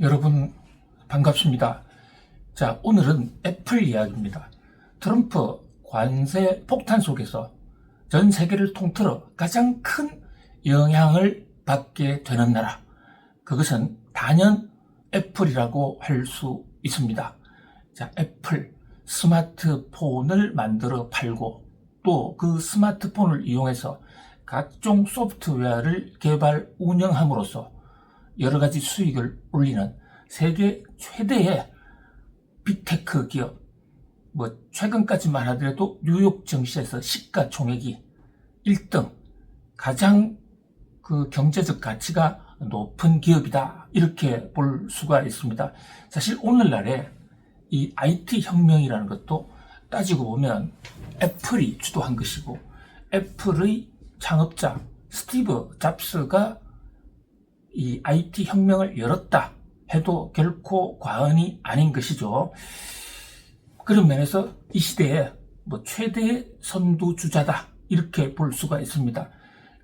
여러분 반갑습니다. 자, 오늘은 애플 이야기입니다. 트럼프 관세 폭탄 속에서 전 세계를 통틀어 가장 큰 영향을 받게 되는 나라, 그것은 단연 애플이라고 할 수 있습니다. 자, 애플 스마트폰을 만들어 팔고 또 그 스마트폰을 이용해서 각종 소프트웨어를 개발 운영함으로써 여러 가지 수익을 올리는 세계 최대의 빅테크 기업, 최근까지만 하더라도 뉴욕 증시에서 시가총액이 1등, 가장 그 경제적 가치가 높은 기업이다, 이렇게 볼 수가 있습니다. 사실 오늘날에 이 IT 혁명이라는 것도 따지고 보면 애플이 주도한 것이고, 애플의 창업자 스티브 잡스가 이 IT 혁명을 열었다 해도 결코 과언이 아닌 것이죠. 그런 면에서 이 시대에 최대의 선두주자다, 이렇게 볼 수가 있습니다.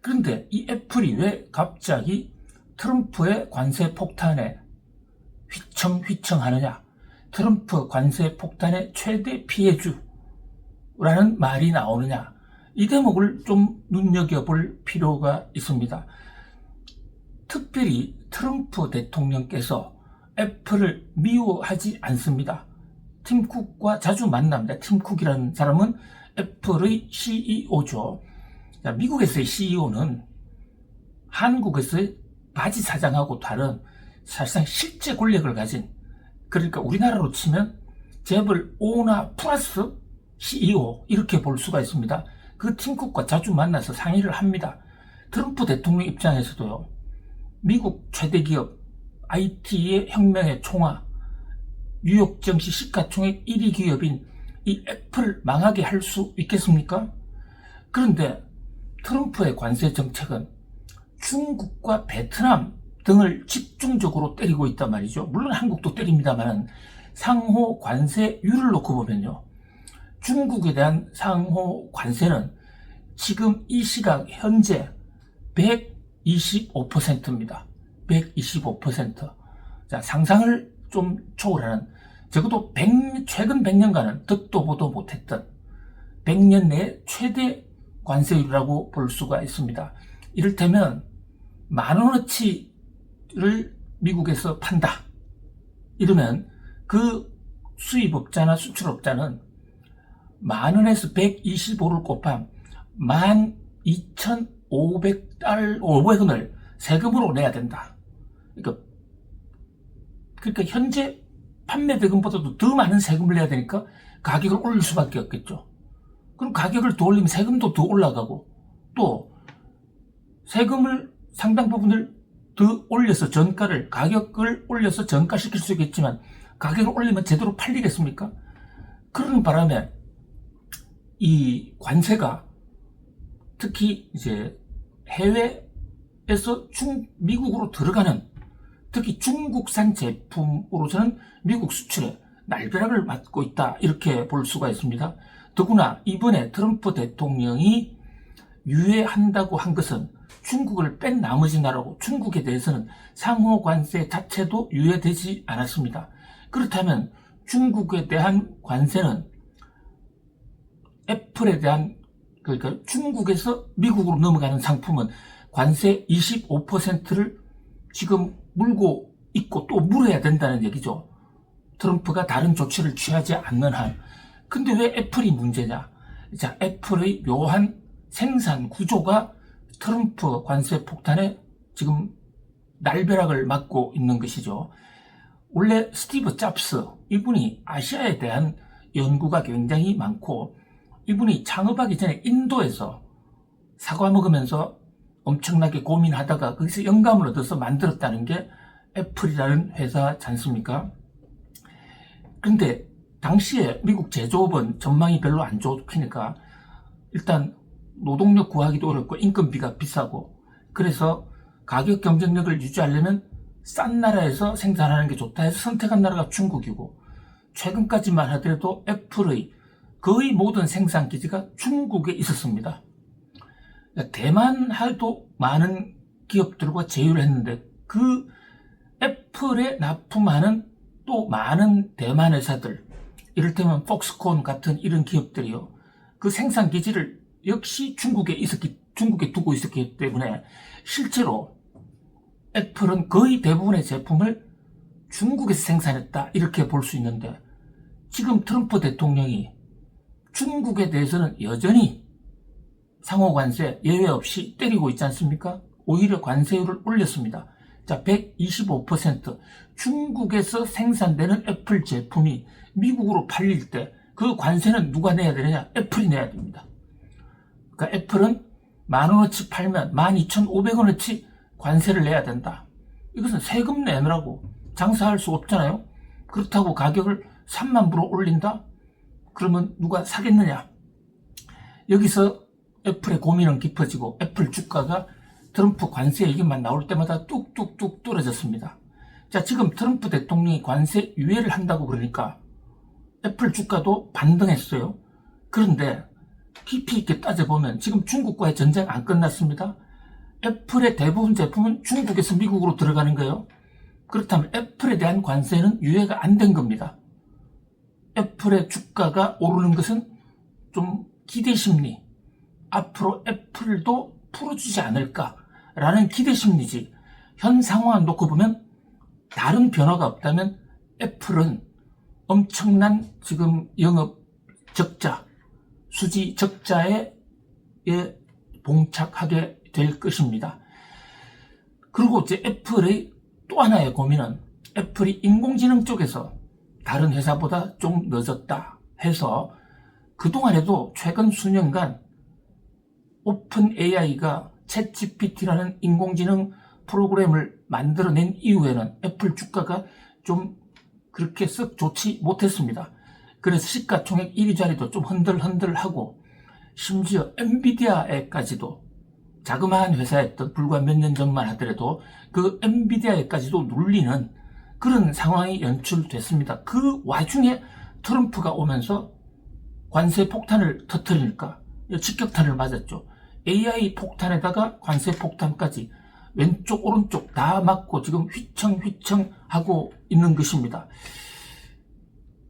그런데 이 애플이 왜 갑자기 트럼프의 관세 폭탄에 휘청휘청하느냐, 트럼프 관세 폭탄의 최대 피해주라는 말이 나오느냐, 이 대목을 좀 눈여겨볼 필요가 있습니다. 특별히 트럼프 대통령께서 애플을 미워하지 않습니다. 팀 쿡과 자주 만납니다. 팀 쿡이라는 사람은 애플의 CEO죠. 미국에서의 CEO는 한국에서의 바지 사장하고 다른 사실상 실제 권력을 가진, 그러니까 우리나라로 치면 재벌 오너 플러스 CEO, 이렇게 볼 수가 있습니다. 그 팀 쿡과 자주 만나서 상의를 합니다. 트럼프 대통령 입장에서도요, 미국 최대 기업 IT의 혁명의 총화, 뉴욕 증시 시가총액 1위 기업인 이 애플을 망하게 할 수 있겠습니까? 그런데 트럼프의 관세 정책은 중국과 베트남 등을 집중적으로 때리고 있단 말이죠. 물론 한국도 때립니다만 상호 관세율을 놓고 보면요, 중국에 대한 상호 관세는 지금 이 시각 현재 125%입니다. 125%. 자, 상상을 좀 초월하는, 적어도 최근 100년간은 듣도 보도 못했던 100년 내 최대 관세율이라고 볼 수가 있습니다. 이를테면 10,000원어치를 미국에서 판다, 이러면 그 수입업자나 수출업자는 10,000원에서 125를 곱한 12,500원을 세금으로 내야 된다. 그러니까 현재 판매 대금보다도 더 많은 세금을 내야 되니까 가격을 올릴 수밖에 없겠죠. 그럼 가격을 더 올리면 세금도 더 올라가고, 또 세금을 상당 부분을 더 올려서 가격을 올려서 전가시킬 수 있겠지만 가격을 올리면 제대로 팔리겠습니까? 그러는 바람에 이 관세가 특히 이제 해외에서 미국으로 들어가는, 특히 중국산 제품으로서는 미국 수출에 날벼락을 맞고 있다, 이렇게 볼 수가 있습니다. 더구나 이번에 트럼프 대통령이 유예한다고 한 것은 중국을 뺀 나머지 나라고, 중국에 대해서는 상호 관세 자체도 유예되지 않았습니다. 그렇다면 중국에 대한 관세는 애플에 대한, 그러니까 중국에서 미국으로 넘어가는 상품은 관세 25%를 지금 물고 있고 또 물어야 된다는 얘기죠. 트럼프가 다른 조치를 취하지 않는 한. 근데 왜 애플이 문제냐? 자, 애플의 묘한 생산 구조가 트럼프 관세 폭탄에 지금 날벼락을 맞고 있는 것이죠. 원래 스티브 잡스, 이분이 아시아에 대한 연구가 굉장히 많고, 이분이 창업하기 전에 인도에서 사과 먹으면서 엄청나게 고민하다가 거기서 영감을 얻어서 만들었다는 게 애플이라는 회사지 않습니까? 그런데 당시에 미국 제조업은 전망이 별로 안 좋으니까 일단 노동력 구하기도 어렵고 인건비가 비싸고, 그래서 가격 경쟁력을 유지하려면 싼 나라에서 생산하는 게 좋다 해서 선택한 나라가 중국이고, 최근까지만 하더라도 애플의 거의 모든 생산 기지가 중국에 있었습니다. 대만 하도 많은 기업들과 제휴를 했는데 그 애플에 납품하는 또 많은 대만 회사들, 이를테면 폭스콘 같은 이런 기업들이요, 그 생산 기지를 역시 중국에 두고 있었기 때문에 실제로 애플은 거의 대부분의 제품을 중국에서 생산했다, 이렇게 볼 수 있는데, 지금 트럼프 대통령이 중국에 대해서는 여전히 상호관세 예외 없이 때리고 있지 않습니까? 오히려 관세율을 올렸습니다. 자, 125%. 중국에서 생산되는 애플 제품이 미국으로 팔릴 때 그 관세는 누가 내야 되느냐? 애플이 내야 됩니다. 그러니까 애플은 10,000원어치 팔면 12,500원어치 관세를 내야 된다. 이것은 세금 내느라고 장사할 수 없잖아요. 그렇다고 가격을 3만 불로 올린다? 그러면 누가 사겠느냐? 여기서 애플의 고민은 깊어지고 애플 주가가 트럼프 관세 얘기만 나올 때마다 뚝뚝뚝 떨어졌습니다. 자, 지금 트럼프 대통령이 관세 유예를 한다고 그러니까 애플 주가도 반등했어요. 그런데 깊이 있게 따져보면 지금 중국과의 전쟁 안 끝났습니다. 애플의 대부분 제품은 중국에서 미국으로 들어가는 거예요. 그렇다면 애플에 대한 관세는 유예가 안 된 겁니다. 애플의 주가가 오르는 것은 좀 기대심리, 앞으로 애플도 풀어주지 않을까라는 기대심리지, 현 상황을 놓고 보면 다른 변화가 없다면 애플은 엄청난 지금 영업 적자, 수지 적자에 봉착하게 될 것입니다. 그리고 이제 애플의 또 하나의 고민은 애플이 인공지능 쪽에서 다른 회사보다 좀 늦었다 해서 그동안에도 최근 수년간 오픈 AI가 챗GPT라는 인공지능 프로그램을 만들어낸 이후에는 애플 주가가 좀 그렇게 썩 좋지 못했습니다. 그래서 시가총액 1위 자리도 좀 흔들흔들하고, 심지어 엔비디아에까지도, 자그마한 회사였던 불과 몇 년 전만 하더라도 그 엔비디아에까지도 눌리는 그런 상황이 연출됐습니다. 그 와중에 트럼프가 오면서 관세 폭탄을 터뜨리니까 직격탄을 맞았죠. AI 폭탄에다가 관세 폭탄까지 왼쪽 오른쪽 다 맞고 지금 휘청휘청 하고 있는 것입니다.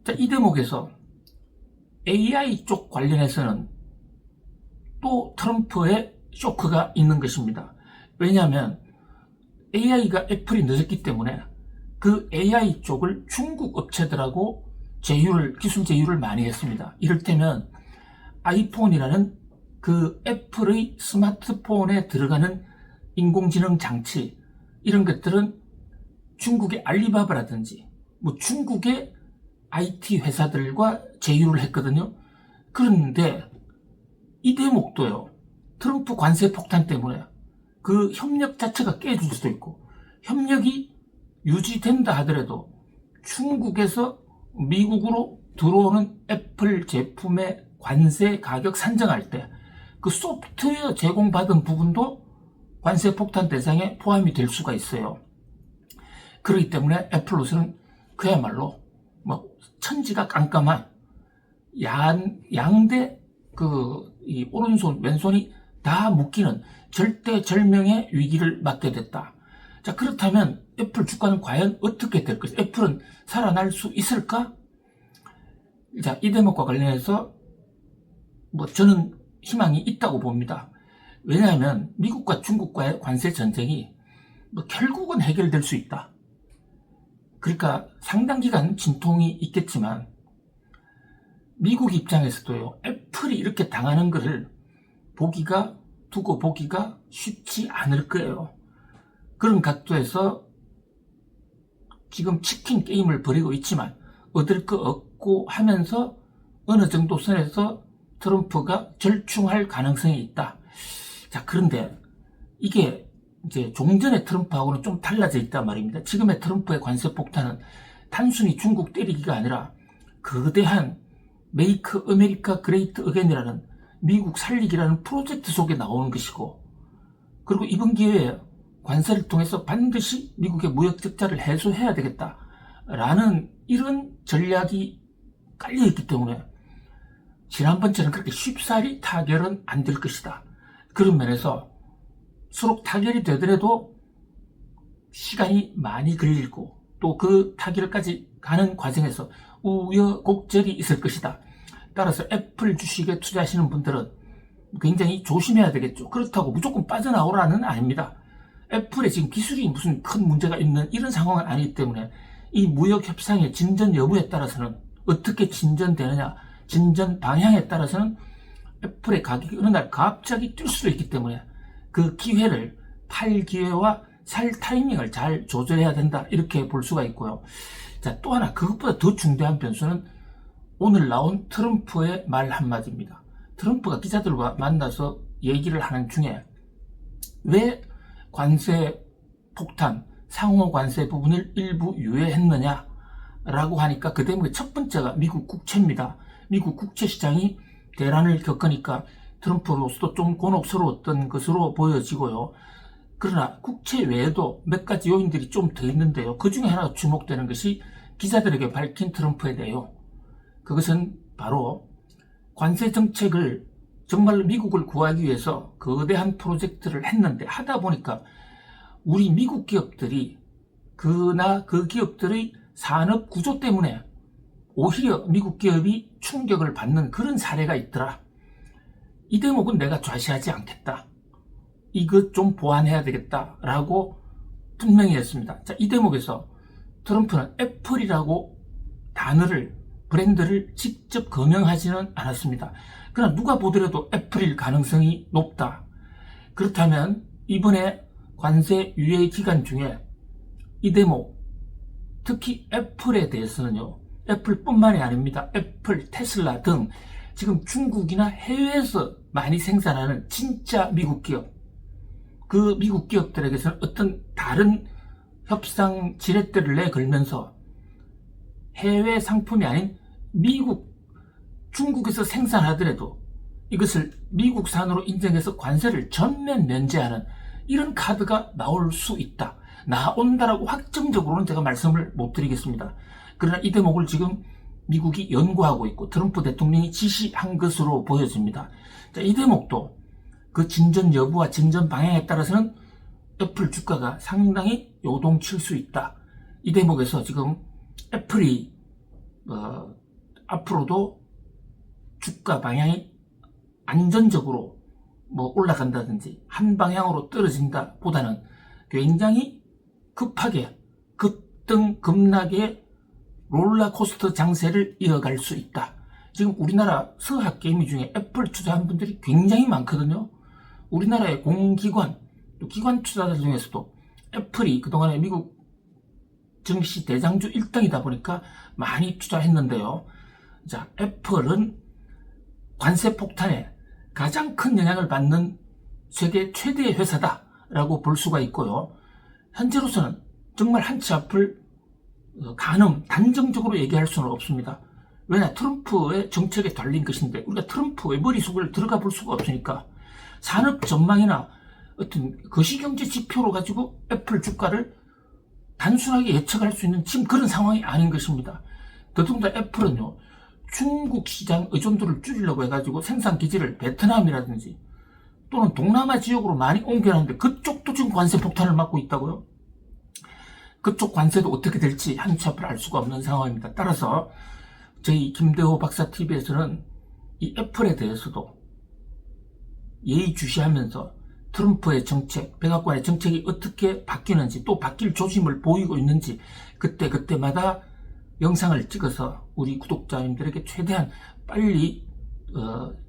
자, 이 대목에서 AI 쪽 관련해서는 또 트럼프의 쇼크가 있는 것입니다. 왜냐하면 AI가 애플이 늦었기 때문에 그 AI 쪽을 중국 업체들하고 기술 제휴를 많이 했습니다. 이를테면 아이폰이라는 그 애플의 스마트폰에 들어가는 인공지능 장치, 이런 것들은 중국의 알리바바라든지 뭐 중국의 IT 회사들과 제휴를 했거든요. 그런데 이 대목도요, 트럼프 관세 폭탄 때문에 그 협력 자체가 깨질 수도 있고, 협력이 유지된다 하더라도 중국에서 미국으로 들어오는 애플 제품의 관세 가격 산정할 때 그 소프트웨어 제공받은 부분도 관세 폭탄 대상에 포함이 될 수가 있어요. 그렇기 때문에 애플로서는 그야말로 뭐 천지가 깜깜한 양대 이 오른손 왼손이 다 묶이는 절대절명의 위기를 맞게 됐다. 자, 그렇다면 애플 주가는 과연 어떻게 될 것인가? 애플은 살아날 수 있을까? 자, 이 대목과 관련해서 뭐 저는 희망이 있다고 봅니다. 왜냐하면 미국과 중국과의 관세 전쟁이 뭐 결국은 해결될 수 있다. 그러니까 상당 기간 진통이 있겠지만 미국 입장에서도요, 애플이 이렇게 당하는 것을 두고 보기가 쉽지 않을 거예요. 그런 각도에서 지금 치킨 게임을 벌이고 있지만 얻을 거 얻고 하면서 어느 정도 선에서 트럼프가 절충할 가능성이 있다. 자, 그런데 이게 이제 종전의 트럼프하고는 좀 달라져 있단 말입니다. 지금의 트럼프의 관세 폭탄은 단순히 중국 때리기가 아니라 거대한 메이크 아메리카 그레이트 어게인이라는 미국 살리기라는 프로젝트 속에 나오는 것이고, 그리고 이번 기회에 관세를 통해서 반드시 미국의 무역 적자를 해소해야 되겠다라는 이런 전략이 깔려있기 때문에 지난번처럼 그렇게 쉽사리 타결은 안 될 것이다. 그런 면에서 서로 타결이 되더라도 시간이 많이 걸리고 또 그 타결까지 가는 과정에서 우여곡절이 있을 것이다. 따라서 애플 주식에 투자하시는 분들은 굉장히 조심해야 되겠죠. 그렇다고 무조건 빠져나오라는 아닙니다. 애플에 지금 기술이 무슨 큰 문제가 있는 이런 상황은 아니기 때문에 이 무역 협상의 진전 여부에 따라서는 어떻게 진전되느냐, 진전 방향에 따라서는 애플의 가격이 어느 날 갑자기 뛸 수도 있기 때문에 그 기회를 팔 기회와 살 타이밍을 잘 조절해야 된다, 이렇게 볼 수가 있고요. 자, 또 하나 그것보다 더 중대한 변수는 오늘 나온 트럼프의 말 한마디입니다. 트럼프가 기자들과 만나서 얘기를 하는 중에 왜 관세 폭탄, 상호 관세 부분을 일부 유예했느냐 라고 하니까 그 대목의 첫 번째가 미국 국채입니다. 미국 국채 시장이 대란을 겪으니까 트럼프로서도 좀 곤혹스러웠던 것으로 보여지고요. 그러나 국채 외에도 몇 가지 요인들이 좀 더 있는데요. 그 중에 하나 주목되는 것이 기자들에게 밝힌 트럼프의 내용. 그것은 바로 관세 정책을 정말로 미국을 구하기 위해서 거대한 프로젝트를 했는데 하다 보니까 우리 미국 기업들이 그나 그 기업들의 산업 구조 때문에 오히려 미국 기업이 충격을 받는 그런 사례가 있더라. 이 대목은 내가 좌시하지 않겠다. 이것 좀 보완해야 되겠다 라고 분명히 했습니다. 자, 이 대목에서 트럼프는 애플이라고 단어를, 브랜드를 직접 거명하지는 않았습니다. 그러나 누가 보더라도 애플일 가능성이 높다. 그렇다면 이번에 관세 유예 기간 중에 이 대목, 특히 애플에 대해서는요, 애플뿐만이 아닙니다. 애플, 테슬라 등 지금 중국이나 해외에서 많이 생산하는 진짜 미국 기업, 그 미국 기업들에게서는 어떤 다른 협상 지렛대를 내걸면서 해외 상품이 아닌 미국, 중국에서 생산하더라도 이것을 미국산으로 인정해서 관세를 전면 면제하는 이런 카드가 나올 수 있다. 나온다라고 확정적으로는 제가 말씀을 못 드리겠습니다. 그러나 이 대목을 지금 미국이 연구하고 있고 트럼프 대통령이 지시한 것으로 보여집니다. 자, 이 대목도 그 진전 여부와 진전 방향에 따라서는 애플 주가가 상당히 요동칠 수 있다. 이 대목에서 지금 애플이 앞으로도 주가 방향이 안전적으로 올라간다든지 한 방향으로 떨어진다 보다는 굉장히 급하게 급등 급락의 롤러코스터 장세를 이어갈 수 있다. 지금 우리나라 서학 개미 중에 애플 투자한 분들이 굉장히 많거든요. 우리나라의 공기관, 또 기관 투자자 중에서도 애플이 그동안에 미국 증시 대장주 1등이다 보니까 많이 투자했는데요. 자, 애플은 관세 폭탄에 가장 큰 영향을 받는 세계 최대의 회사다라고 볼 수가 있고요. 현재로서는 정말 한치 앞을 단정적으로 얘기할 수는 없습니다. 왜냐, 트럼프의 정책에 달린 것인데 우리가 트럼프의 머릿속을 들어가 볼 수가 없으니까 산업 전망이나 어떤 거시경제 지표로 가지고 애플 주가를 단순하게 예측할 수 있는 지금 그런 상황이 아닌 것입니다. 더더군다나 애플은요, 중국 시장 의존도를 줄이려고 해가지고 생산 기지를 베트남이라든지 또는 동남아 지역으로 많이 옮겨놨는데 그쪽도 지금 관세 폭탄을 맞고 있다고요. 그쪽 관세도 어떻게 될지 한치 앞을 알 수가 없는 상황입니다. 따라서 저희 김대호 박사TV에서는 이 애플에 대해서도 예의주시하면서 트럼프의 정책, 백악관의 정책이 어떻게 바뀌는지 또 바뀔 조짐을 보이고 있는지 그때마다 영상을 찍어서 우리 구독자님들에게 최대한 빨리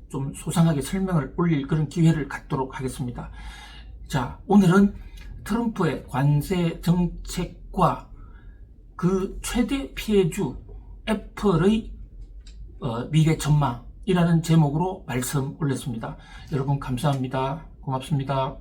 좀 소상하게 설명을 올릴 그런 기회를 갖도록 하겠습니다. 자, 오늘은 트럼프의 관세 정책과 그 최대 피해주 애플의 미래 전망이라는 제목으로 말씀 올렸습니다. 여러분 감사합니다. 고맙습니다.